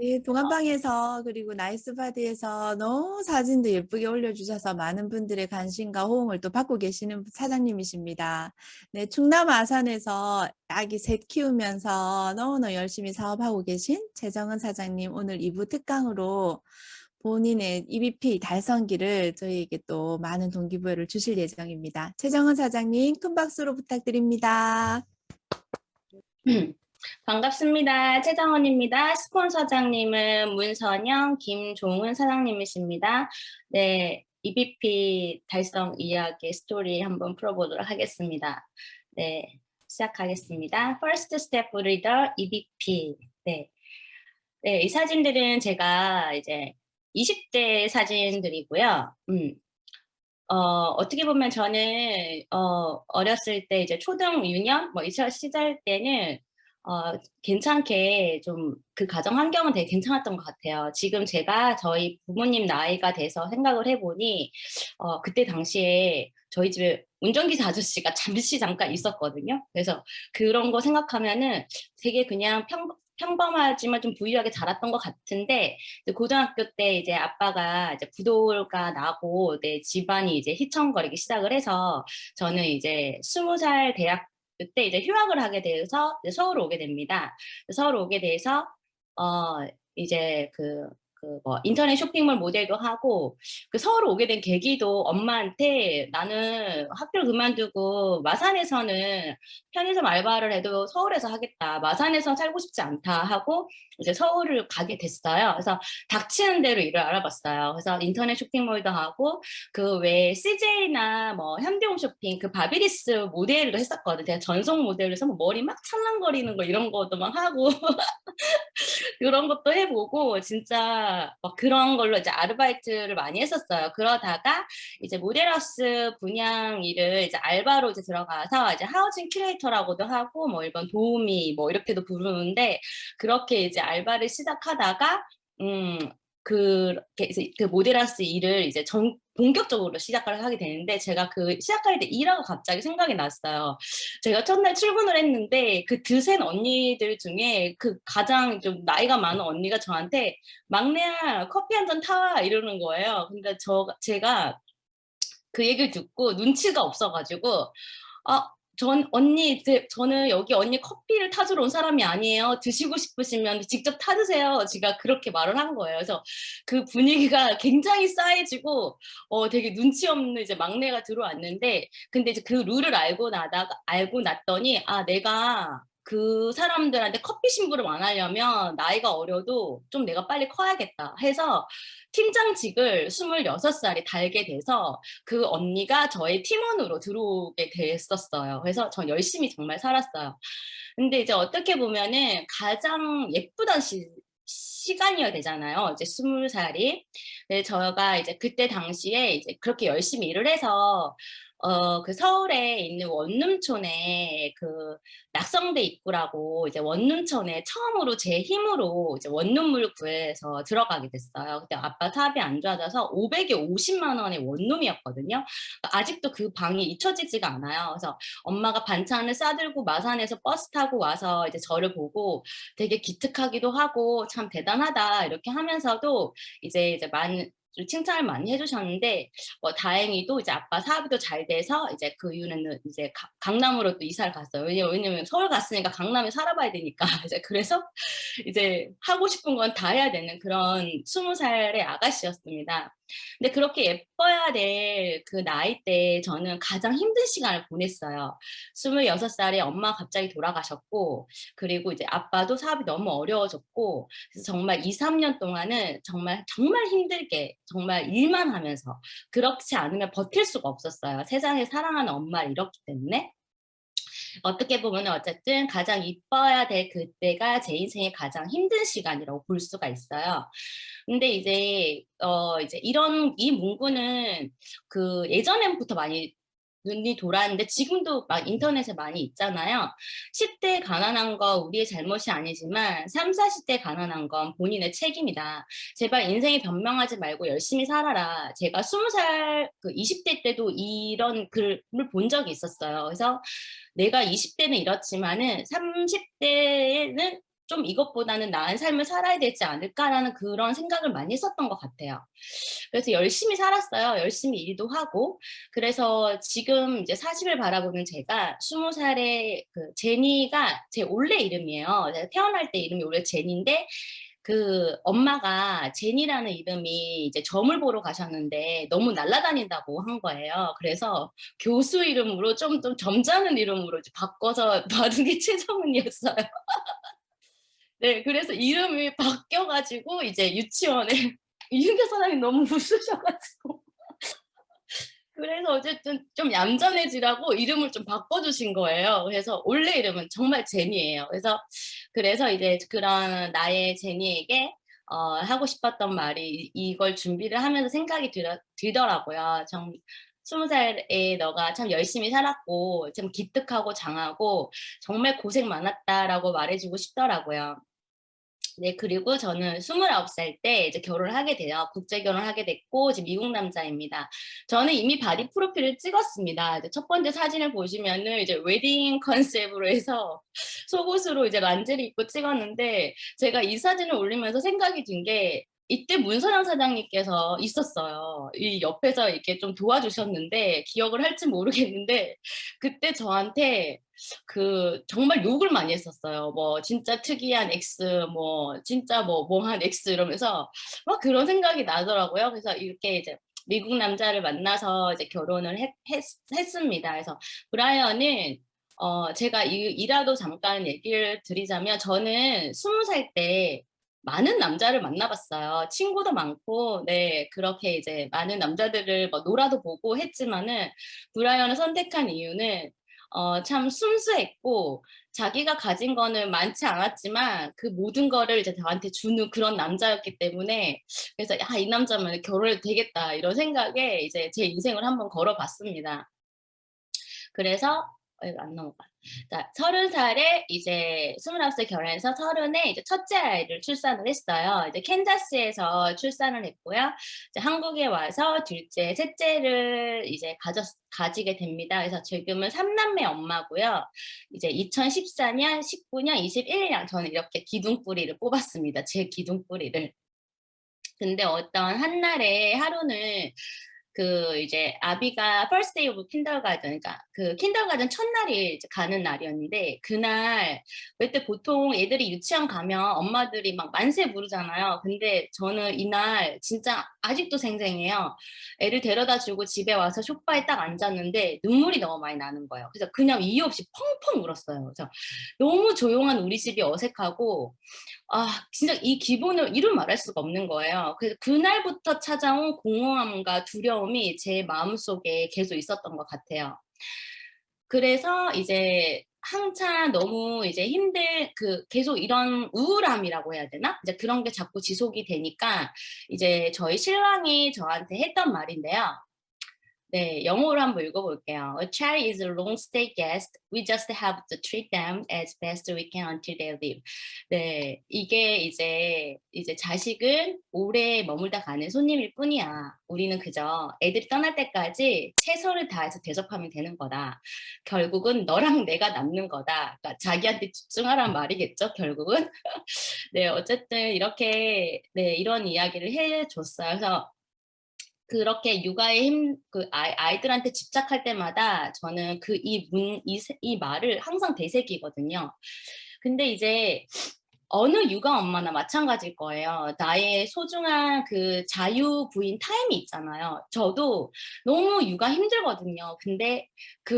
네, 동안방에서 그리고 나이스바디에서 너무 사진도 예쁘게 올려주셔서 많은 분들의 관심과 호응을 또 받고 계시는 사장님이십니다. 네, 충남 아산에서 아기 셋 키우면서 너무너무 열심히 사업하고 계신 최정은 사장님 오늘 2부 특강으로 본인의 EBP 달성기를 저희에게 또 많은 동기부여를 주실 예정입니다. 최정은 사장님 큰 박수로 부탁드립니다. 반갑습니다. 최정원입니다. 스폰서장님은 문선영, 김종은 사장님이십니다. 네, EBP 달성 이야기 스토리 한번 풀어보도록 하겠습니다. 네, 시작하겠습니다. First Step Reader EBP. 네, 네, 이 사진들은 제가 이제 20대 사진들이고요. 어떻게 보면 저는, 어렸을 때 이제 초등 유년, 뭐, 이 시절 때는, 괜찮게 좀 그 가정 환경은 되게 괜찮았던 것 같아요. 지금 제가 저희 부모님 나이가 돼서 생각을 해보니, 그때 당시에 저희 집에 운전기사 아저씨가 잠깐 있었거든요. 그래서 그런 거 생각하면은 되게 그냥 평범하지만 좀 부유하게 자랐던 것 같은데, 고등학교 때 이제 아빠가 이제 부도가 나고, 내 집안이 이제 휘청거리기 시작을 해서, 저는 이제 20살 대학 때 이제 휴학을 하게 돼서 이제 서울 오게 됩니다. 서울 오게 돼서, 이제 뭐 인터넷 쇼핑몰 모델도 하고, 그 서울 오게 된 계기도 엄마한테 나는 학교를 그만두고 마산에서는 편의점 알바를 해도 서울에서 하겠다. 마산에서 살고 싶지 않다 하고 이제 서울을 가게 됐어요. 그래서 닥치는 대로 일을 알아봤어요. 그래서 인터넷 쇼핑몰도 하고 그 외에 CJ나 뭐 현대홈쇼핑 그 바비리스 모델도 했었거든요. 제가 전속 모델에서 뭐 머리 막 찰랑거리는 거 이런 것도 막 하고 그런 것도 해보고 진짜 막 그런 걸로 이제 아르바이트를 많이 했었어요. 그러다가 이제 모델하우스 분양 일을 이제 알바로 이제 들어가서 이제 하우징 큐레이터라고도 하고 뭐 일반 도우미 뭐 이렇게도 부르는데 그렇게 이제 알바를 시작하다가 음 그렇게 이제 그 모델하우스 일을 이제 본격적으로 시작을 하게 되는데 제가 그 시작할 때 일화가 갑자기 생각이 났어요. 제가 첫날 출근을 했는데 그 드센 언니들 중에 그 가장 좀 나이가 많은 언니가 저한테 막내야 커피 한 잔 타 이러는 거예요. 근데 제가 그 얘기를 듣고 눈치가 없어가지고 저는 여기 언니 커피를 타주러 온 사람이 아니에요. 드시고 싶으시면 직접 타드세요. 제가 그렇게 말을 한 거예요. 그래서 그 분위기가 굉장히 싸해지고, 되게 눈치 없는 이제 막내가 들어왔는데, 근데 이제 그 룰을 알고 났더니, 내가 그 사람들한테 커피 심부름 안 하려면 나이가 어려도 좀 내가 빨리 커야겠다 해서 팀장직을 26살이 달게 돼서 그 언니가 저의 팀원으로 들어오게 됐었어요. 그래서 전 열심히 정말 살았어요. 근데 이제 어떻게 보면은 가장 예쁘던 시간이어야 되잖아요. 이제 20살이. 네, 저가 이제 그때 당시에 이제 그렇게 열심히 일을 해서 그 서울에 있는 원룸촌에 그 낙성대 입구라고 이제 원룸촌에 처음으로 제 힘으로 이제 원룸을 구해서 들어가게 됐어요. 그때 아빠 사업이 안 좋아져서 500에 50만 원의 원룸이었거든요. 아직도 그 방이 잊혀지지가 않아요. 그래서 엄마가 반찬을 싸들고 마산에서 버스 타고 와서 이제 저를 보고 되게 기특하기도 하고 참 대단하다 이렇게 하면서도 이제 많은 칭찬을 많이 해주셨는데 다행히도 이제 아빠 사업도 잘 돼서 이제 그 이후에는 이제 강남으로 또 이사를 갔어요. 왜냐면 서울 갔으니까 강남에 살아봐야 되니까 이제 그래서 이제 하고 싶은 건 다 해야 되는 그런 20살의 아가씨였습니다. 근데 그렇게 예뻐야 될 그 나이 때 저는 가장 힘든 시간을 보냈어요. 26살에 엄마가 갑자기 돌아가셨고, 그리고 이제 아빠도 사업이 너무 어려워졌고, 그래서 정말 2, 3년 동안은 정말, 정말 힘들게, 정말 일만 하면서, 그렇지 않으면 버틸 수가 없었어요. 세상에 사랑하는 엄마를 잃었기 때문에. 어떻게 보면 어쨌든 가장 이뻐야 될 그때가 제 인생의 가장 힘든 시간이라고 볼 수가 있어요. 근데 이제 이 문구는 그 예전부터 많이 눈이 돌았는데 지금도 막 인터넷에 많이 있잖아요. 10대 가난한 거 우리의 잘못이 아니지만 3, 40대 가난한 건 본인의 책임이다. 제발 인생에 변명하지 말고 열심히 살아라. 제가 20살, 그 20대 때도 이런 글을 본 적이 있었어요. 그래서 내가 20대는 이렇지만은 30대는 좀 이것보다는 나은 삶을 살아야 되지 않을까라는 그런 생각을 많이 했었던 것 같아요. 그래서 열심히 살았어요. 열심히 일도 하고. 그래서 지금 이제 40을 바라보는 제가 20살에 그 제니가 제 원래 이름이에요. 제가 태어날 때 이름이 원래 제니인데 그 엄마가 제니라는 이름이 이제 점을 보러 가셨는데 너무 날아다닌다고 한 거예요. 그래서 교수 이름으로 좀 점잖은 이름으로 이제 바꿔서 받은 게 최정은이었어요. 네, 그래서 이름이 바뀌어 가지고 이제 유치원에 이윤경 선생님이 너무 웃으셔 가지고 그래서 어쨌든 좀 얌전해지라고 이름을 좀 바꿔주신 거예요. 그래서 원래 이름은 정말 제니예요. 그래서 이제 그런 나의 제니에게 하고 싶었던 말이 이걸 준비를 하면서 생각이 들더라고요. 20살에 너가 참 열심히 살았고 참 기특하고 장하고 정말 고생 많았다라고 말해주고 싶더라고요. 네, 그리고 저는 29살 때 이제 결혼을 하게 돼요. 국제 결혼을 하게 됐고, 이제 미국 남자입니다. 저는 이미 바디 프로필을 찍었습니다. 이제 첫 번째 사진을 보시면은 이제 웨딩 컨셉으로 해서 속옷으로 이제 란제리 입고 찍었는데, 제가 이 사진을 올리면서 생각이 든 게, 이때 문선영 사장님께서 있었어요. 이 옆에서 이렇게 좀 도와주셨는데, 기억을 할지 모르겠는데, 그때 저한테 정말 욕을 많이 했었어요. 뭐 진짜 특이한 X, 뭐 진짜 뭐한 X 이러면서 막 그런 생각이 나더라고요. 그래서 이렇게 이제 미국 남자를 만나서 이제 결혼을 했습니다. 그래서 브라이언은 제가 이라도 잠깐 얘기를 드리자면 저는 20살 때 많은 남자를 만나봤어요. 친구도 많고, 네, 그렇게 이제 많은 남자들을 뭐 놀아도 보고 했지만은 브라이언을 선택한 이유는 참 순수했고 자기가 가진 거는 많지 않았지만 그 모든 거를 이제 저한테 주는 그런 남자였기 때문에 그래서 이 남자면 결혼해도 되겠다 이런 생각에 이제 제 인생을 한번 걸어봤습니다. 그래서 안 넘어가. 자, 30살에 이제 29살 결혼해서 30에 이제 첫째 아이를 출산을 했어요. 이제 캔자스에서 출산을 했고요. 이제 한국에 와서 둘째, 셋째를 이제 가지게 됩니다. 그래서 지금은 3남매 엄마고요. 이제 2014년, 19년, 21년 저는 이렇게 기둥뿌리를 뽑았습니다. 제 기둥뿌리를. 근데 어떤 한날에 하루는 이제 아비가 first day of kindergarten, 그러니까 그 킨더가든 첫날이 이제 가는 날이었는데 그날 그때 보통 애들이 유치원 가면 엄마들이 막 만세 부르잖아요. 근데 저는 이날 진짜 아직도 생생해요. 애를 데려다 주고 집에 와서 소파에 딱 앉았는데 눈물이 너무 많이 나는 거예요. 그래서 그냥 이유 없이 펑펑 울었어요. 그래서 너무 조용한 우리 집이 어색하고 진짜 이 기분을 이루 말할 수가 없는 거예요. 그래서 그날부터 찾아온 공허함과 두려움이 제 마음속에 계속 있었던 것 같아요. 그래서 이제 한참 너무 이제 계속 이런 우울함이라고 해야 되나? 이제 그런 게 자꾸 지속이 되니까 이제 저희 신랑이 저한테 했던 말인데요. 네, 영어로 한번 읽어볼게요. A child is a long-stay guest. We just have to treat them as best we can until they leave. 네, 이게 이제 자식은 오래 머물다 가는 손님일 뿐이야. 우리는 그저 애들이 떠날 때까지 최선을 다해서 대접하면 되는 거다. 결국은 너랑 내가 남는 거다. 그러니까 자기한테 집중하란 말이겠죠, 결국은. 네, 어쨌든 이렇게 네, 이런 이야기를 해줬어요. 그래서 그렇게 육아의 아이들한테 집착할 때마다 저는 이 말을 항상 되새기거든요. 근데 이제 어느 육아 엄마나 마찬가지일 거예요. 나의 소중한 그 자유부인 타임이 있잖아요. 저도 너무 육아 힘들거든요. 근데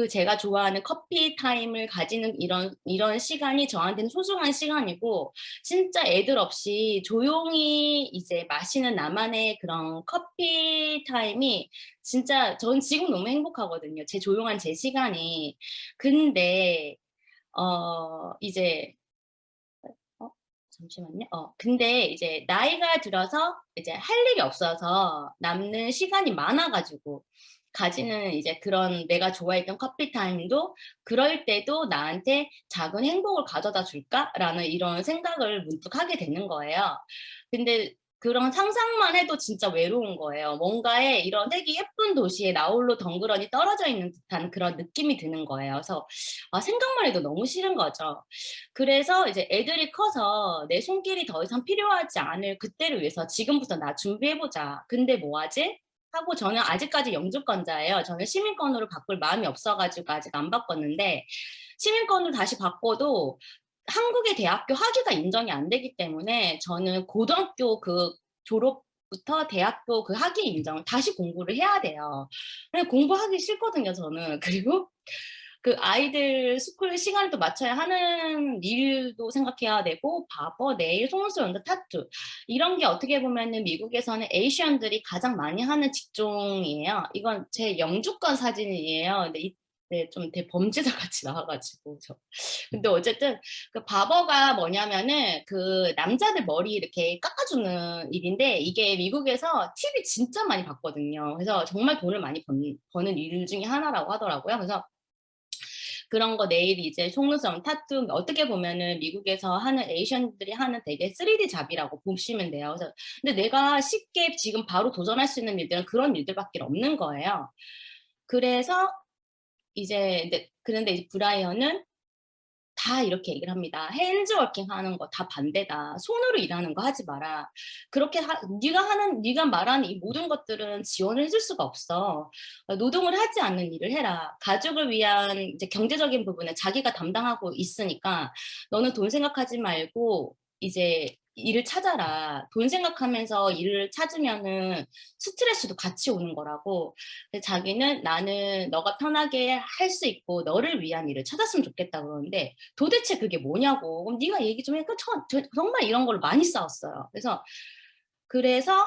제가 좋아하는 커피 타임을 가지는 이런 시간이 저한테는 소중한 시간이고, 진짜 애들 없이 조용히 이제 마시는 나만의 그런 커피 타임이 진짜 전 지금 너무 행복하거든요. 제 조용한 제 시간이. 근데, 이제 잠시만요. 근데 이제 나이가 들어서 이제 할 일이 없어서 남는 시간이 많아가지고 가지는 이제 그런 내가 좋아했던 커피 타임도 그럴 때도 나한테 작은 행복을 가져다 줄까라는 이런 생각을 문득 하게 되는 거예요. 근데 그런 상상만 해도 진짜 외로운 거예요. 뭔가에 이런 되게 예쁜 도시에 나홀로 덩그러니 떨어져 있는 듯한 그런 느낌이 드는 거예요. 그래서 생각만 해도 너무 싫은 거죠. 그래서 이제 애들이 커서 내 손길이 더 이상 필요하지 않을 그때를 위해서 지금부터 나 준비해보자. 근데 뭐 하지? 하고 저는 아직까지 영주권자예요. 저는 시민권으로 바꿀 마음이 없어가지고 아직 안 바꿨는데 시민권으로 다시 바꿔도 한국의 대학교 학위가 인정이 안 되기 때문에 저는 고등학교 그 졸업부터 대학교 그 학위 인정을 다시 공부를 해야 돼요. 근데 공부하기 싫거든요, 저는. 그리고 그 아이들 스쿨 시간을 또 맞춰야 하는 일도 생각해야 되고, 바버, 네일, 속눈썹, 연다, 타투. 이런 게 어떻게 보면은 미국에서는 에이시안들이 가장 많이 하는 직종이에요. 이건 제 영주권 사진이에요. 근데 네, 좀 대범죄자 같이 나와가지고. 근데 어쨌든 그 바버가 뭐냐면은 그 남자들 머리 이렇게 깎아주는 일인데 이게 미국에서 팁이 진짜 많이 받거든요. 그래서 정말 돈을 많이 버는 일 중에 하나라고 하더라고요. 그래서 그런 거 내일 이제 속눈썹 타투 어떻게 보면은 미국에서 하는 에이션들이 하는 되게 3D 잡이라고 보시면 돼요. 그래서 근데 내가 쉽게 지금 바로 도전할 수 있는 일들은 그런 일들밖에 없는 거예요. 그래서 이제 그런데 이제 브라이언은 다 이렇게 얘기를 합니다. 핸즈워킹 하는 거 다 반대다. 손으로 일하는 거 하지 마라. 그렇게 네가 말하는 이 모든 것들은 지원을 해줄 수가 없어. 노동을 하지 않는 일을 해라. 가족을 위한 이제 경제적인 부분에 자기가 담당하고 있으니까 너는 돈 생각하지 말고 이제 일을 찾아라. 돈 생각하면서 일을 찾으면은 스트레스도 같이 오는 거라고. 자기는 나는 너가 편하게 할 수 있고 너를 위한 일을 찾았으면 좋겠다 그러는데 도대체 그게 뭐냐고. 그럼 네가 얘기 좀 해. 정말 이런 걸로 많이 싸웠어요. 그래서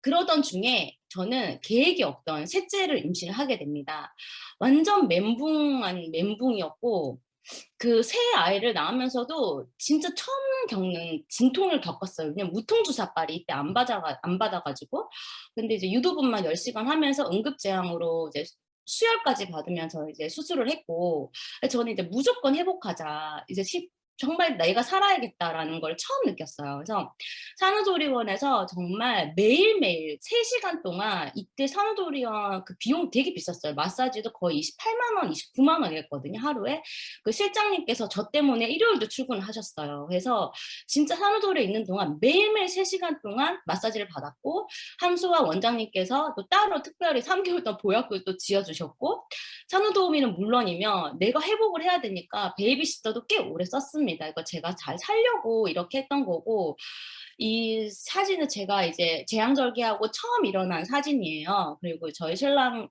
그러던 중에 저는 계획이 없던 셋째를 임신을 하게 됩니다. 완전 멘붕한 멘붕이었고 그 새 아이를 낳으면서도 진짜 처음 겪는 진통을 겪었어요. 그냥 무통주사빨이 이때 안 받아가지고. 근데 이제 유도분만 10시간 하면서 응급제항으로 이제 수혈까지 받으면서 이제 수술을 했고, 저는 이제 무조건 회복하자. 이제 정말 내가 살아야겠다라는 걸 처음 느꼈어요. 그래서 산후조리원에서 정말 매일매일 3시간 동안 이때 산후조리원 그 비용 되게 비쌌어요. 마사지도 거의 28만 원, 29만 원 이랬거든요, 하루에. 그 실장님께서 저 때문에 일요일도 출근을 하셨어요. 그래서 진짜 산후조리에 있는 동안 매일매일 3시간 동안 마사지를 받았고 함수와 원장님께서 또 따로 특별히 3개월 동안 보약을 또 지어주셨고 산후도우미는 물론이며 내가 회복을 해야 되니까 베이비시터도 꽤 오래 썼습니다. 이거 제가 잘 살려고 이렇게 했던 거고 이 사진은 제가 이제 재앙절개하고 처음 일어난 사진이에요. 그리고 저희 신랑이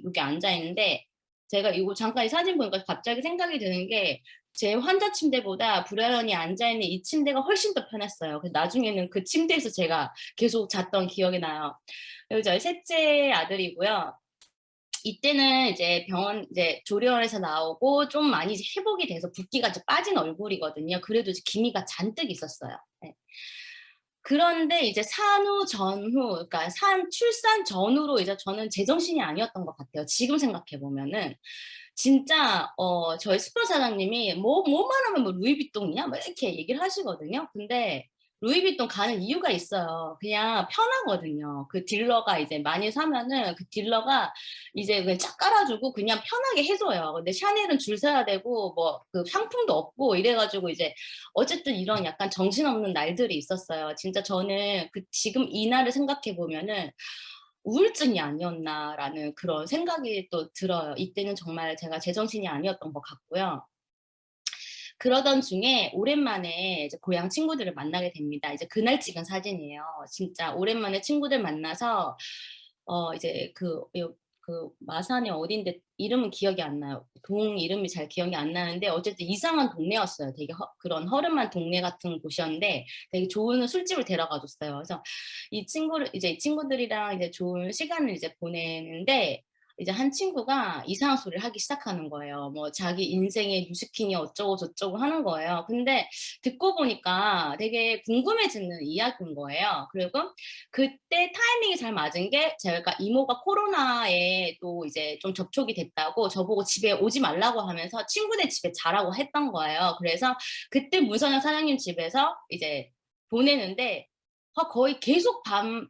여기 앉아 있는데 제가 이거 잠깐 이 사진 보니까 갑자기 생각이 드는 게 제 환자 침대보다 브라이언이 앉아있는 이 침대가 훨씬 더 편했어요. 그래서 나중에는 그 침대에서 제가 계속 잤던 기억이 나요. 그리고 저희 셋째 아들이고요. 이때는 이제 병원 이제 조리원에서 나오고 좀 많이 이제 회복이 돼서 붓기가 이제 빠진 얼굴이거든요. 그래도 이제 기미가 잔뜩 있었어요. 네. 그런데 이제 산후 전후, 그러니까 출산 전후로 이제 저는 제정신이 아니었던 것 같아요. 지금 생각해 보면은 진짜 저희 스토어 사장님이 뭐만 하면 뭐 루이비통이냐 뭐 이렇게 얘기를 하시거든요. 근데 루이비통 가는 이유가 있어요. 그냥 편하거든요. 그 딜러가 이제 많이 사면은 그 딜러가 이제 그냥 쫙 깔아주고 그냥 편하게 해줘요. 근데 샤넬은 줄 서야 되고 뭐 그 상품도 없고 이래가지고 이제 어쨌든 이런 약간 정신없는 날들이 있었어요. 진짜 저는 그 지금 이 날을 생각해 보면은 우울증이 아니었나라는 그런 생각이 또 들어요. 이때는 정말 제가 제정신이 아니었던 것 같고요. 그러던 중에 오랜만에 이제 고향 친구들을 만나게 됩니다. 이제 그날 찍은 사진이에요. 진짜 오랜만에 친구들 만나서 이제 그 마산이 어딘데 이름은 기억이 안 나요. 동 이름이 잘 기억이 안 나는데 어쨌든 이상한 동네였어요. 되게 그런 허름한 동네 같은 곳이었는데 되게 좋은 술집을 데려가 줬어요. 그래서 이 친구들이랑 이제 좋은 시간을 이제 보내는데 이제 한 친구가 이상한 소리를 하기 시작하는 거예요. 뭐 자기 인생의 뉴스킨이 어쩌고 저쩌고 하는 거예요. 근데 듣고 보니까 되게 궁금해지는 이야기인 거예요. 그리고 그때 타이밍이 잘 맞은 게 제가 이모가 코로나에 또 이제 좀 접촉이 됐다고 저보고 집에 오지 말라고 하면서 친구네 집에 자라고 했던 거예요. 그래서 그때 문선영 사장님 집에서 이제 보내는데 거의 계속 한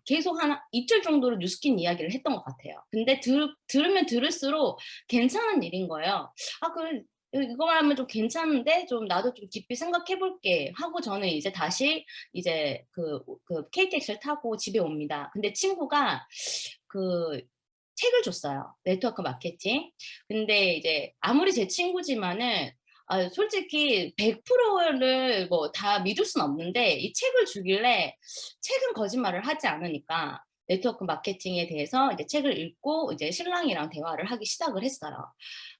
이틀 정도로 뉴스킨 이야기를 했던 것 같아요. 근데 들으면 들을수록 괜찮은 일인 거예요. 아, 그래, 이거만 하면 좀 괜찮은데 좀 나도 좀 깊이 생각해 볼게 하고 저는 이제 다시 이제 그 KTX를 타고 집에 옵니다. 근데 친구가 그 책을 줬어요. 네트워크 마케팅. 근데 이제 아무리 제 친구지만은 솔직히 100%를 뭐 다 믿을 순 없는데 이 책을 주길래 책은 거짓말을 하지 않으니까 네트워크 마케팅에 대해서 이제 책을 읽고 이제 신랑이랑 대화를 하기 시작을 했어요.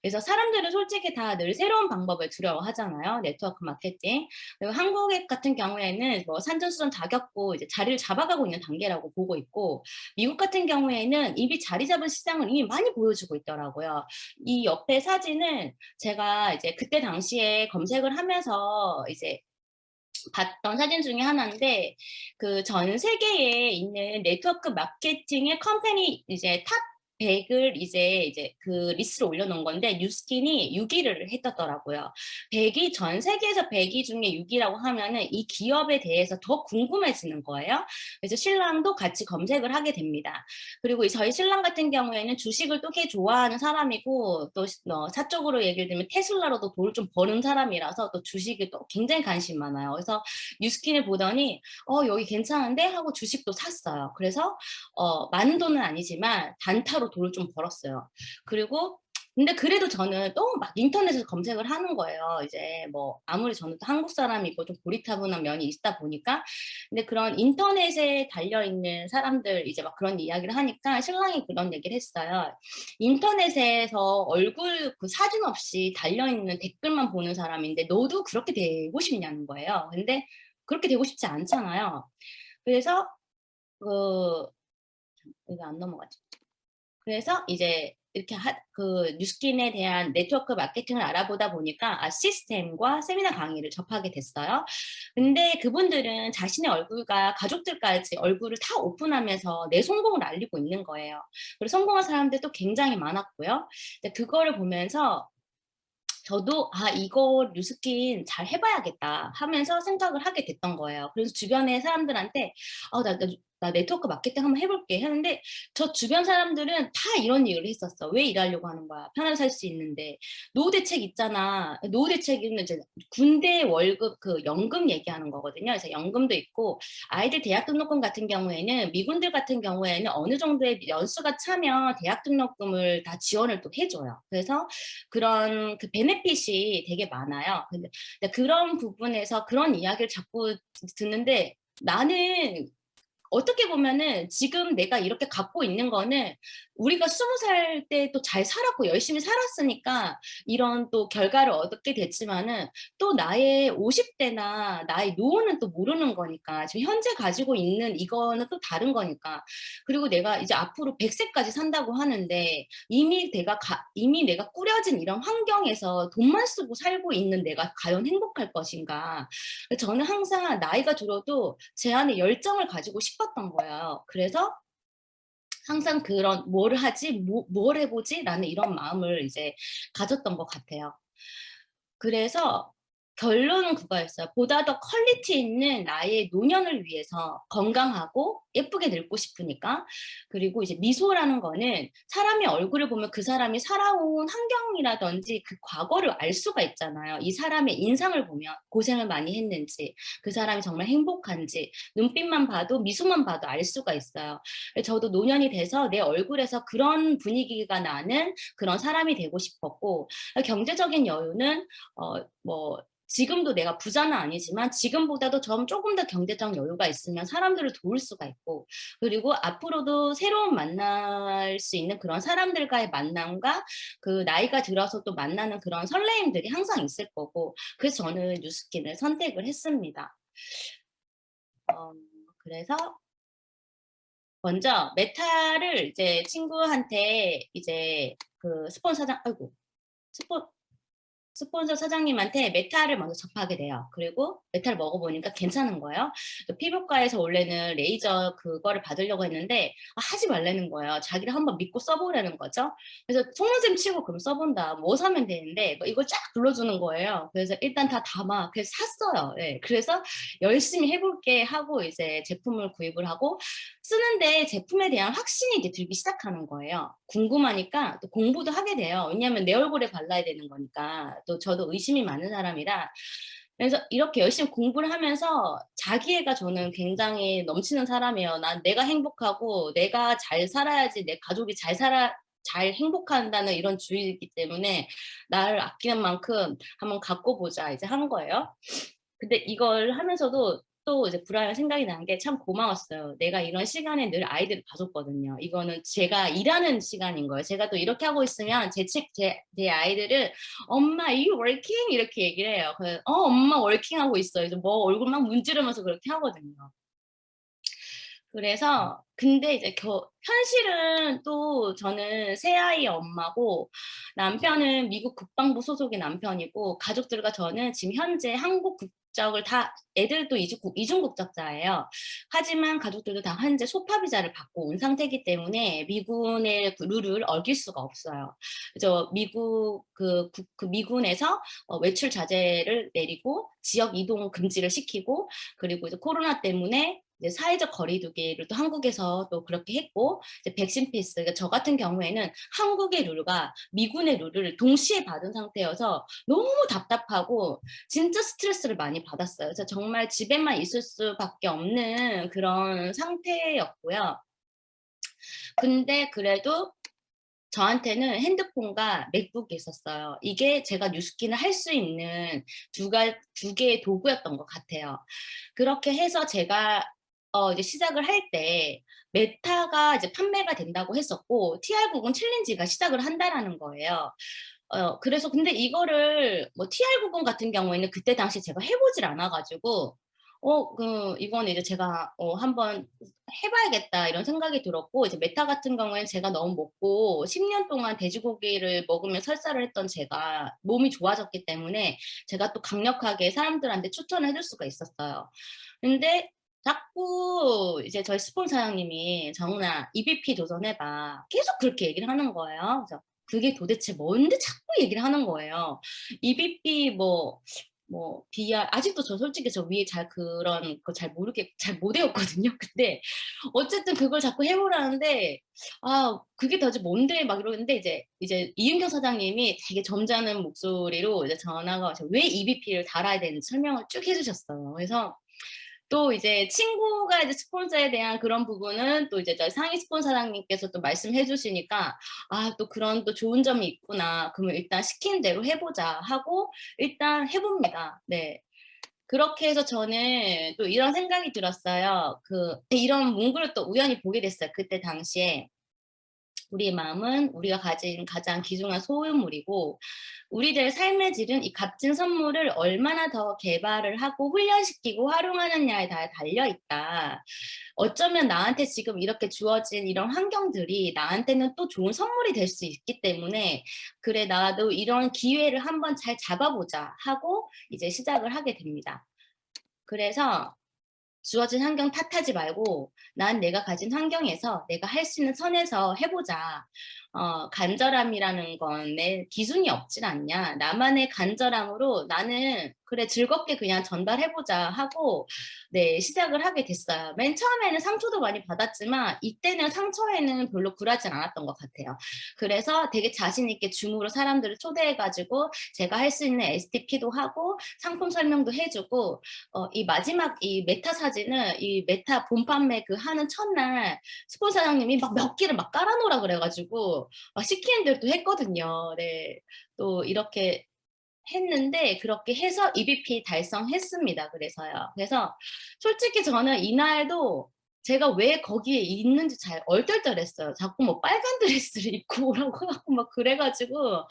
그래서 사람들은 솔직히 다 늘 새로운 방법을 두려워하잖아요. 네트워크 마케팅. 그리고 한국 같은 경우에는 뭐 산전수전 다 겪고 이제 자리를 잡아가고 있는 단계라고 보고 있고 미국 같은 경우에는 이미 자리 잡은 시장을 이미 많이 보여주고 있더라고요. 이 옆에 사진은 제가 이제 그때 당시에 검색을 하면서 이제 봤던 사진 중에 하나인데 그 전 세계에 있는 네트워크 마케팅의 컴퍼니 이제 탑 100을 이제 그 리스트로 올려놓은 건데 뉴스킨이 6위를 했었더라고요. 100위 전 세계에서 100위 중에 6위라고 하면은 이 기업에 대해서 더 궁금해지는 거예요. 그래서 신랑도 같이 검색을 하게 됩니다. 그리고 저희 신랑 같은 경우에는 주식을 또 꽤 좋아하는 사람이고 또 사적으로 얘기를 들면 테슬라로도 돈을 좀 버는 사람이라서 또 주식에 또 굉장히 관심 많아요. 그래서 뉴스킨을 보더니 여기 괜찮은데 하고 주식도 샀어요. 그래서 많은 돈은 아니지만 단타로 돈을 좀 벌었어요. 그리고 근데 그래도 저는 또 막 인터넷에서 검색을 하는 거예요. 이제 뭐 아무리 저는 또 한국 사람이고 좀 고리타분한 면이 있다 보니까 근데 그런 인터넷에 달려 있는 사람들 이제 막 그런 이야기를 하니까 신랑이 그런 얘기를 했어요. 인터넷에서 얼굴 그 사진 없이 달려 있는 댓글만 보는 사람인데 너도 그렇게 되고 싶냐는 거예요. 근데 그렇게 되고 싶지 않잖아요. 그래서 그 이게 안 넘어가죠. 그래서 이제 이렇게 그 뉴스킨에 대한 네트워크 마케팅을 알아보다 보니까 시스템과 세미나 강의를 접하게 됐어요. 근데 그분들은 자신의 얼굴과 가족들까지 얼굴을 다 오픈하면서 내 성공을 알리고 있는 거예요. 그리고 성공한 사람들도 굉장히 많았고요. 그거를 보면서 저도 이거 뉴스킨 잘 해봐야겠다 하면서 생각을 하게 됐던 거예요. 그래서 주변의 사람들한테 나 네트워크 마케팅 한번 해볼게 했는데 저 주변 사람들은 다 이런 얘기를 했었어. 왜 일하려고 하는 거야? 편하게 살 수 있는데. 노후대책 있잖아. 노후대책은 이제 군대 월급 그 연금 얘기하는 거거든요. 그래서 연금도 있고 아이들 대학 등록금 같은 경우에는 미군들 같은 경우에는 어느 정도의 연수가 차면 대학 등록금을 다 지원을 또 해줘요. 그래서 그런 그 베네핏이 되게 많아요. 근데 그런 부분에서 그런 이야기를 자꾸 듣는데 나는 어떻게 보면은 지금 내가 이렇게 갖고 있는 거는 우리가 20살 때 또 잘 살았고 열심히 살았으니까 이런 또 결과를 얻게 됐지만은 또 나의 50대나 나의 노후는 또 모르는 거니까 지금 현재 가지고 있는 이거는 또 다른 거니까 그리고 내가 이제 앞으로 100세까지 산다고 하는데 이미 내가 꾸려진 이런 환경에서 돈만 쓰고 살고 있는 내가 과연 행복할 것인가 저는 항상 나이가 들어도 제 안에 열정을 가지고 싶었던 거예요. 그래서 항상 그런 뭘 하지, 뭘 해보지? 라는 이런 마음을 이제 가졌던 것 같아요. 그래서 결론은 그거였어요. 보다 더 퀄리티 있는 나의 노년을 위해서 건강하고 예쁘게 늙고 싶으니까. 그리고 이제 미소라는 거는 사람의 얼굴을 보면 그 사람이 살아온 환경이라든지 그 과거를 알 수가 있잖아요. 이 사람의 인상을 보면 고생을 많이 했는지, 그 사람이 정말 행복한지, 눈빛만 봐도 미소만 봐도 알 수가 있어요. 저도 노년이 돼서 내 얼굴에서 그런 분위기가 나는 그런 사람이 되고 싶었고, 경제적인 여유는 뭐 지금도 내가 부자는 아니지만 지금보다도 조금 더 경제적 여유가 있으면 사람들을 도울 수가 있고 그리고 앞으로도 새로운 만날 수 있는 그런 사람들과의 만남과 그 나이가 들어서 또 만나는 그런 설레임들이 항상 있을 거고 그래서 저는 뉴스킨을 선택을 했습니다. 그래서 먼저 메타를 이제 친구한테 이제 그 스폰서장 스폰서 사장님한테 메타를 먼저 접하게 돼요. 그리고 메타를 먹어보니까 괜찮은 거예요. 또 피부과에서 원래는 레이저 그거를 받으려고 했는데 하지 말라는 거예요. 자기를 한번 믿고 써보라는 거죠. 그래서 속눈썹 치고 그럼 써본다. 뭐 사면 되는데 이걸 쫙 불러주는 거예요. 그래서 일단 다 담아. 그래서 샀어요. 네. 그래서 열심히 해볼게 하고 이제 제품을 구입을 하고 쓰는데 제품에 대한 확신이 이제 들기 시작하는 거예요. 궁금하니까 또 공부도 하게 돼요. 왜냐하면 내 얼굴에 발라야 되는 거니까. 또 저도 의심이 많은 사람이라. 그래서 이렇게 열심히 공부를 하면서 자기애가 저는 굉장히 넘치는 사람이에요. 난 내가 행복하고 내가 잘 살아야지 내 가족이 잘 행복한다는 이런 주의이기 때문에 나를 아끼는 만큼 한번 갖고 보자 이제 한 거예요. 근데 이걸 하면서도 또 이제 불안한 생각이 나는 게 참 고마웠어요. 내가 이런 시간에 늘 아이들을 봐줬거든요. 이거는 제가 일하는 시간인 거예요. 제가 또 이렇게 하고 있으면 제 아이들은 엄마, you working? 이렇게 얘기를 해요. 엄마 워킹하고 있어요. 이제 뭐 얼굴 막 문지르면서 그렇게 하거든요. 그래서 근데 이제 현실은 또 저는 세 아이의 엄마고 남편은 미국 국방부 소속의 남편이고 가족들과 저는 지금 현재 한국 국적을 다 애들도 이중 국적자예요. 하지만 가족들도 다 현재 소파 비자를 받고 온 상태이기 때문에 미군의 그 룰을 어길 수가 없어요. 그래서 미군에서 외출 자제를 내리고 지역 이동 금지를 시키고 그리고 이제 코로나 때문에 이제 사회적 거리두기를 또 한국에서 또 그렇게 했고 이제 백신 패스 그러니까 저 같은 경우에는 한국의 룰과 미군의 룰을 동시에 받은 상태여서 너무 답답하고 진짜 스트레스를 많이 받았어요. 그래서 정말 집에만 있을 수밖에 없는 그런 상태였고요. 근데 그래도 저한테는 핸드폰과 맥북이 있었어요. 이게 제가 뉴스킨을 할 수 있는 두 개의 도구였던 것 같아요. 그렇게 해서 제가 이제 시작을 할 때 메타가 이제 판매가 된다고 했었고 TR90 챌린지가 시작을 한다라는 거예요. 그래서 근데 이거를 뭐 TR90 같은 경우에는 그때 당시 제가 해보질 않아가지고 이거는 이제 제가 한번 해봐야겠다 이런 생각이 들었고 이제 메타 같은 경우에는 제가 너무 먹고 10년 동안 돼지고기를 먹으며 설사를 했던 제가 몸이 좋아졌기 때문에 제가 또 강력하게 사람들한테 추천을 해줄 수가 있었어요. 근데 자꾸 이제 저희 스폰 사장님이 정은아 EBP 도전해봐 계속 그렇게 얘기를 하는 거예요. 그래서 그게 도대체 뭔데 자꾸 얘기를 하는 거예요. EBP BR 아직도 저 솔직히 저 위에 그런 거 잘 못 외웠거든요. 근데 어쨌든 그걸 자꾸 해보라는데 그게 도대체 뭔데 막 이러는데 이제 이윤경 사장님이 되게 점잖은 목소리로 이제 전화가 와서 왜 EBP를 달아야 되는지 설명을 쭉 해주셨어요. 그래서 또 이제 친구가 이제 스폰서에 대한 그런 부분은 또 이제 저희 상위 스폰서 사장님께서 또 말씀해 주시니까 또 그런 또 좋은 점이 있구나. 그러면 일단 시킨 대로 해보자 하고 일단 해봅니다. 네. 그렇게 해서 저는 또 이런 생각이 들었어요. 이런 문구를 또 우연히 보게 됐어요. 그때 당시에. 우리의 마음은 우리가 가진 가장 귀중한 소유물이고 우리들의 삶의 질은 이 값진 선물을 얼마나 더 개발을 하고 훈련시키고 활용하느냐에 다 달려있다. 어쩌면 나한테 지금 이렇게 주어진 이런 환경들이 나한테는 또 좋은 선물이 될 수 있기 때문에 그래 나도 이런 기회를 한번 잘 잡아보자 하고 이제 시작을 하게 됩니다. 그래서 주어진 환경 탓하지 말고 난 내가 가진 환경에서 내가 할 수 있는 선에서 해보자. 간절함이라는 건 내 기준이 없진 않냐. 나만의 간절함으로 나는 그래 즐겁게 그냥 전달해보자 하고 네 시작을 하게 됐어요. 맨 처음에는 상처도 많이 받았지만 이때는 상처에는 별로 굴하진 않았던 것 같아요. 그래서 되게 자신 있게 줌으로 사람들을 초대해가지고 제가 할 수 있는 STP도 하고 상품 설명도 해주고 이 마지막 이 메타 사진은 이 메타 본판매 하는 첫날 스폰 사장님이 막 몇 개를 막 깔아놓으라 그래가지고 막 시키는 대로 또 했거든요. 네. 또 이렇게 했는데 그렇게 해서 EBP 달성했습니다. 그래서 솔직히 저는 이날도 제가 왜 거기에 있는지 잘 얼떨떨했어요. 자꾸 뭐 빨간 드레스를 입고 오라고 하고 막 그래가지고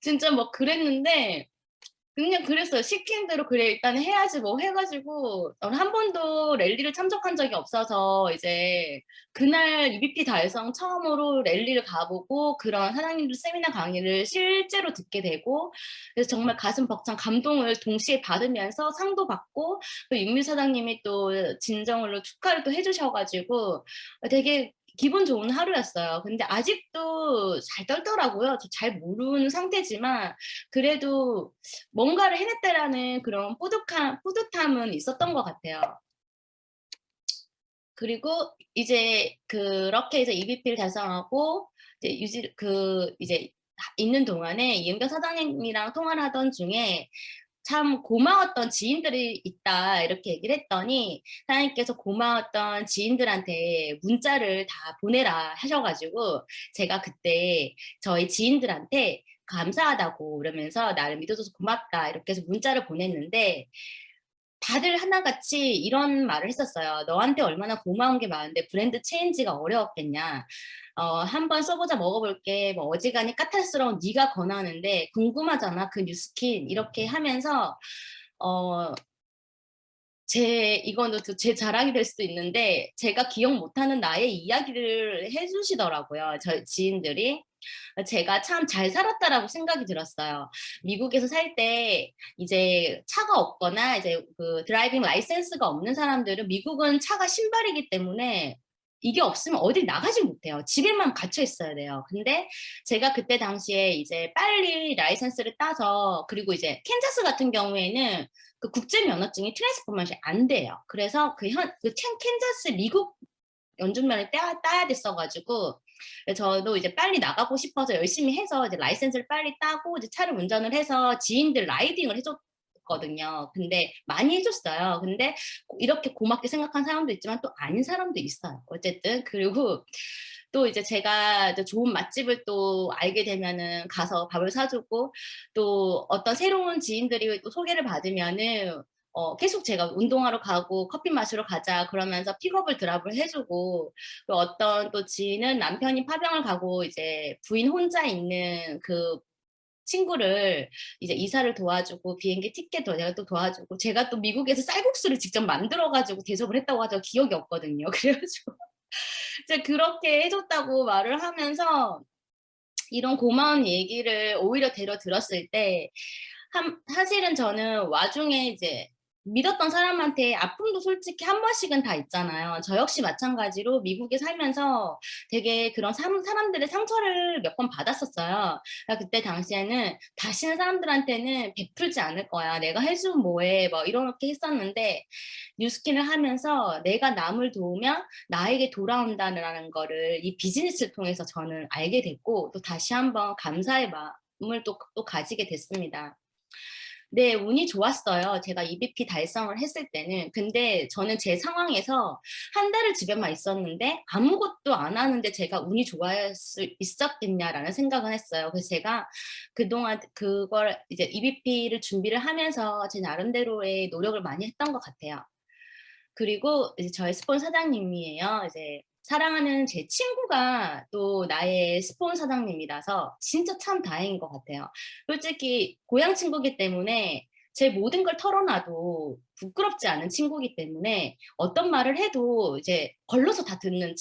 진짜 막 그랬는데 그냥 그랬어요. 시킨 대로 그래 일단 해야지 뭐 해 가지고 저는 한 번도 랠리를 참석한 적이 없어서 이제 그날 EBP 달성 처음으로 랠리를 가 보고 그런 사장님들 세미나 강의를 실제로 듣게 되고 그래서 정말 가슴 벅찬 감동을 동시에 받으면서 상도 받고 또 윤미 사장님이 또 진정으로 축하를 또 해 주셔 가지고 되게 기분 좋은 하루였어요. 근데 아직도 잘 떨더라고요. 저 잘 모르는 상태지만 그래도 뭔가를 해냈다라는 그런 뿌듯함은 있었던 것 같아요. 그리고 이제 그렇게 해서 EBP를 달성하고 이제 이제 있는 동안에 이은경 사장님이랑 통화를 하던 중에 참 고마웠던 지인들이 있다 이렇게 얘기를 했더니 사장님께서 고마웠던 지인들한테 문자를 다 보내라 하셔가지고 제가 그때 저희 지인들한테 감사하다고 그러면서 나를 믿어줘서 고맙다 이렇게 해서 문자를 보냈는데 다들 하나같이 이런 말을 했었어요. 너한테 얼마나 고마운 게 많은데 브랜드 체인지가 어려웠겠냐. 한번 써보자 먹어볼게. 뭐 어지간히 까탈스러운 네가 권하는데 궁금하잖아. 그 뉴스킨 이렇게 하면서 어, 이거는 또 제 자랑이 될 수도 있는데 제가 기억 못하는 나의 이야기를 해주시더라고요. 저희 지인들이. 제가 참 잘 살았다라고 생각이 들었어요. 미국에서 살 때 이제 차가 없거나 이제 그 드라이빙 라이센스가 없는 사람들은 미국은 차가 신발이기 때문에 이게 없으면 어딜 나가지 못해요. 집에만 갇혀 있어야 돼요. 근데 제가 그때 당시에 이제 빨리 라이센스를 따서 그리고 이제 캔자스 같은 경우에는 그 국제 면허증이 트랜스포맷이 안 돼요. 그래서 캔자스 미국 연중면을 따야 됐어가지고 저도 이제 빨리 나가고 싶어서 열심히 해서 이제 라이센스를 빨리 따고 이제 차를 운전을 해서 지인들 라이딩을 해줬거든요. 근데 많이 해줬어요. 근데 이렇게 고맙게 생각한 사람도 있지만 또 아닌 사람도 있어요. 어쨌든 그리고 또 이제 제가 좋은 맛집을 또 알게 되면은 가서 밥을 사주고 또 어떤 새로운 지인들이 또 소개를 받으면은 계속 제가 운동하러 가고 커피 마시러 가자 그러면서 픽업을 드랍을 해주고 또 어떤 또 지인은 남편이 파병을 가고 이제 부인 혼자 있는 그 친구를 이제 이사를 도와주고 비행기 티켓도 내가 또 도와주고 제가 또 미국에서 쌀국수를 직접 만들어가지고 대접을 했다고 하죠. 기억이 없거든요. 그래가지고 이제 그렇게 해줬다고 말을 하면서 이런 고마운 얘기를 오히려 데려 들었을 때 사실은 저는 와중에 이제 믿었던 사람한테 아픔도 솔직히 한 번씩은 다 있잖아요. 저 역시 마찬가지로 미국에 살면서 되게 그런 사람들의 상처를 몇 번 받았었어요. 그러니까 그때 당시에는 다시는 사람들한테는 베풀지 않을 거야. 내가 해주면 뭐해. 뭐 이렇게 했었는데 뉴스킨을 하면서 내가 남을 도우면 나에게 돌아온다는 거를 이 비즈니스를 통해서 저는 알게 됐고 또 다시 한번 감사의 마음을 또 가지게 됐습니다. 네, 운이 좋았어요. 제가 EBP 달성을 했을 때는. 근데 저는 제 상황에서 한 달을 집에만 있었는데 아무것도 안 하는데 제가 운이 좋아할 수 있었겠냐라는 생각을 했어요. 그래서 제가 그동안 그걸 이제 EBP를 준비를 하면서 제 나름대로의 노력을 많이 했던 것 같아요. 그리고 이제 저희 스폰 사장님이에요. 이제 사랑하는 제 친구가 또 나의 스폰 사장님이라서 진짜 참 다행인 것 같아요. 솔직히 고향 친구기 때문에 제 모든 걸 털어놔도 부끄럽지 않은 친구기 때문에 어떤 말을 해도 이제 걸러서 다 듣는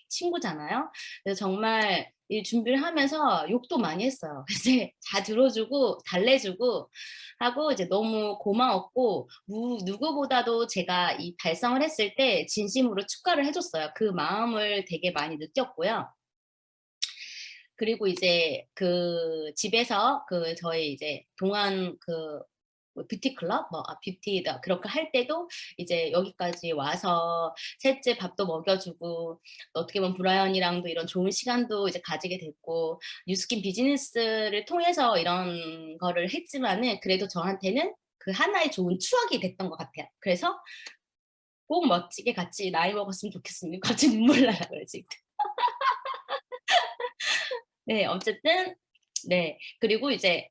친구잖아요. 그래서 정말 이 준비를 하면서 욕도 많이 했어요. 이제 다 들어주고 달래주고 하고 이제 너무 고마웠고 누구보다도 제가 이 달성을 했을 때 진심으로 축하를 해줬어요. 그 마음을 되게 많이 느꼈고요. 그리고 이제 그 집에서 그 저희 이제 동안 뷰티 클럽 뷰티다 그렇게 할 때도 이제 여기까지 와서 셋째 밥도 먹여주고 어떻게 보면 브라이언이랑도 이런 좋은 시간도 이제 가지게 됐고 뉴스킨 비즈니스를 통해서 이런 거를 했지만은 그래도 저한테는 그 하나의 좋은 추억이 됐던 것 같아요. 그래서 꼭 멋지게 같이 나이 먹었으면 좋겠습니다. 갑자기 눈물 나요, 지금. 네, 어쨌든 네. 그리고 이제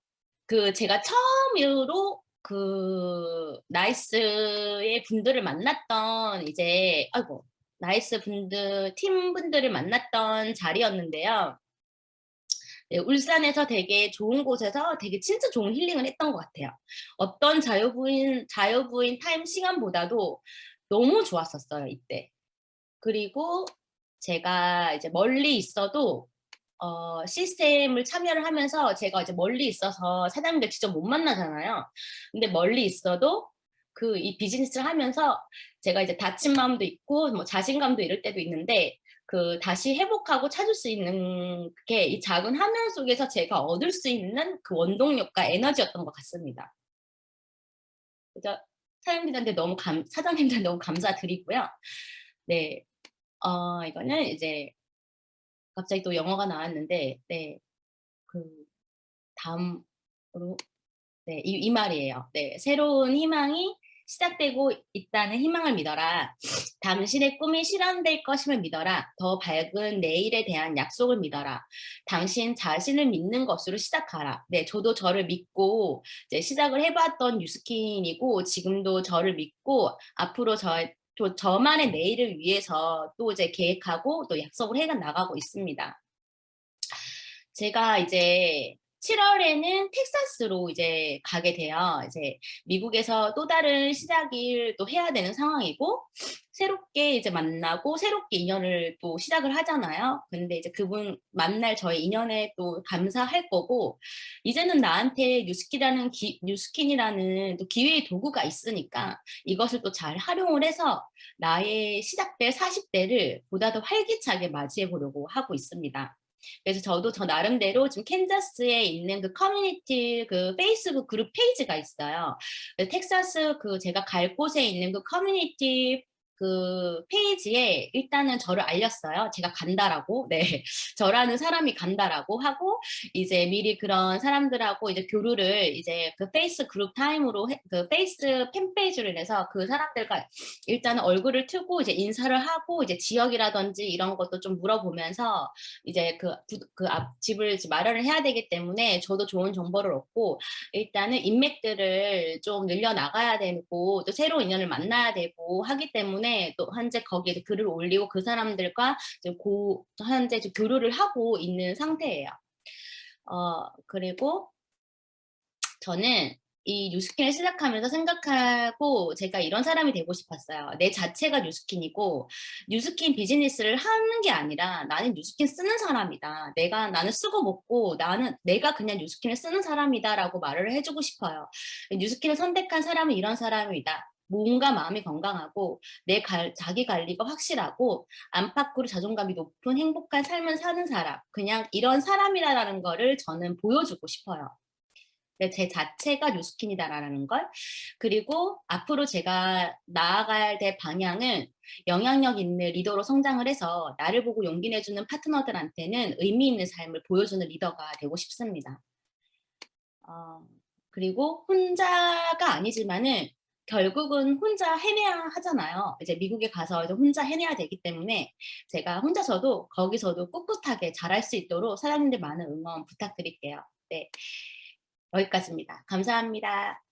제가 처음으로 나이스의 분들을 만났던 이제 나이스 분들 팀 분들을 만났던 자리였는데요. 네, 울산에서 되게 좋은 곳에서 되게 진짜 좋은 힐링을 했던 것 같아요. 어떤 자유부인 타임 시간보다도 너무 좋았었어요, 이때. 그리고 제가 이제 멀리 있어도 시스템을 참여를 하면서 제가 이제 멀리 있어서 사장님들 직접 못 만나잖아요. 근데 멀리 있어도 이 비즈니스를 하면서 제가 이제 다친 마음도 있고 뭐 자신감도 이럴 때도 있는데 다시 회복하고 찾을 수 있는 게 이 작은 화면 속에서 제가 얻을 수 있는 그 원동력과 에너지였던 것 같습니다. 그래서 사장님들한테 너무 감사드리고요. 네, 이거는 이제 갑자기 또 영어가 나왔는데, 네, 그 다음으로, 네, 이 말이에요. 네, 새로운 희망이 시작되고 있다는 희망을 믿어라. 당신의 꿈이 실현될 것임을 믿어라. 더 밝은 내일에 대한 약속을 믿어라. 당신 자신을 믿는 것으로 시작하라. 네, 저도 저를 믿고 이제 시작을 해봤던 뉴스킨이고 지금도 저를 믿고 앞으로 또 저만의 내일을 위해서 또 이제 계획하고 또 약속을 해 나가고 있습니다. 제가 이제 7월에는 텍사스로 이제 가게 돼요. 이제 미국에서 또 다른 시작을 또 해야 되는 상황이고, 새롭게 이제 만나고, 새롭게 인연을 또 시작을 하잖아요. 근데 이제 그분 만날 저의 인연에 또 감사할 거고, 이제는 나한테 뉴스킨이라는 또 기회의 도구가 있으니까 이것을 또 잘 활용을 해서 나의 시작될 40대를 보다 더 활기차게 맞이해 보려고 하고 있습니다. 그래서 저도 저 나름대로 지금 캔자스에 있는 그 커뮤니티 그 페이스북 그룹 페이지가 있어요. 텍사스 제가 갈 곳에 있는 그 커뮤니티 그 페이지에 일단은 저를 알렸어요. 제가 간다라고. 네. 저라는 사람이 간다라고 하고 이제 미리 그런 사람들하고 이제 교류를 이제 그 페이스 그룹 타임으로 그 페이스 팬페이지를 내서 그 사람들과 일단은 얼굴을 트고 이제 인사를 하고 이제 지역이라든지 이런 것도 좀 물어보면서 이제 앞 집을 마련을 해야 되기 때문에 저도 좋은 정보를 얻고 일단은 인맥들을 좀 늘려 나가야 되고 또 새로운 인연을 만나야 되고 하기 때문에 또 현재 거기에 글을 올리고 그 사람들과 이제 현재 교류를 하고 있는 상태예요. 그리고 저는 이 뉴스킨을 시작하면서 생각하고 제가 이런 사람이 되고 싶었어요. 내 자체가 뉴스킨이고 뉴스킨 비즈니스를 하는 게 아니라 나는 뉴스킨 쓰는 사람이다. 나는 쓰고 먹고 내가 그냥 뉴스킨을 쓰는 사람이다라고 말을 해주고 싶어요. 뉴스킨을 선택한 사람은 이런 사람이다. 몸과 마음이 건강하고 자기 관리가 확실하고 안팎으로 자존감이 높은 행복한 삶을 사는 사람. 그냥 이런 사람이다라는 거를 저는 보여주고 싶어요. 제 자체가 뉴스킨이다라는 걸. 그리고 앞으로 제가 나아가야 될 방향은 영향력 있는 리더로 성장을 해서 나를 보고 용기 내주는 파트너들한테는 의미 있는 삶을 보여주는 리더가 되고 싶습니다. 그리고 혼자가 아니지만은 결국은 혼자 해내야 하잖아요. 이제 미국에 가서 이제 혼자 해내야 되기 때문에 제가 혼자서도 거기서도 꿋꿋하게 잘할 수 있도록 사장님들 많은 응원 부탁드릴게요. 네. 여기까지입니다. 감사합니다.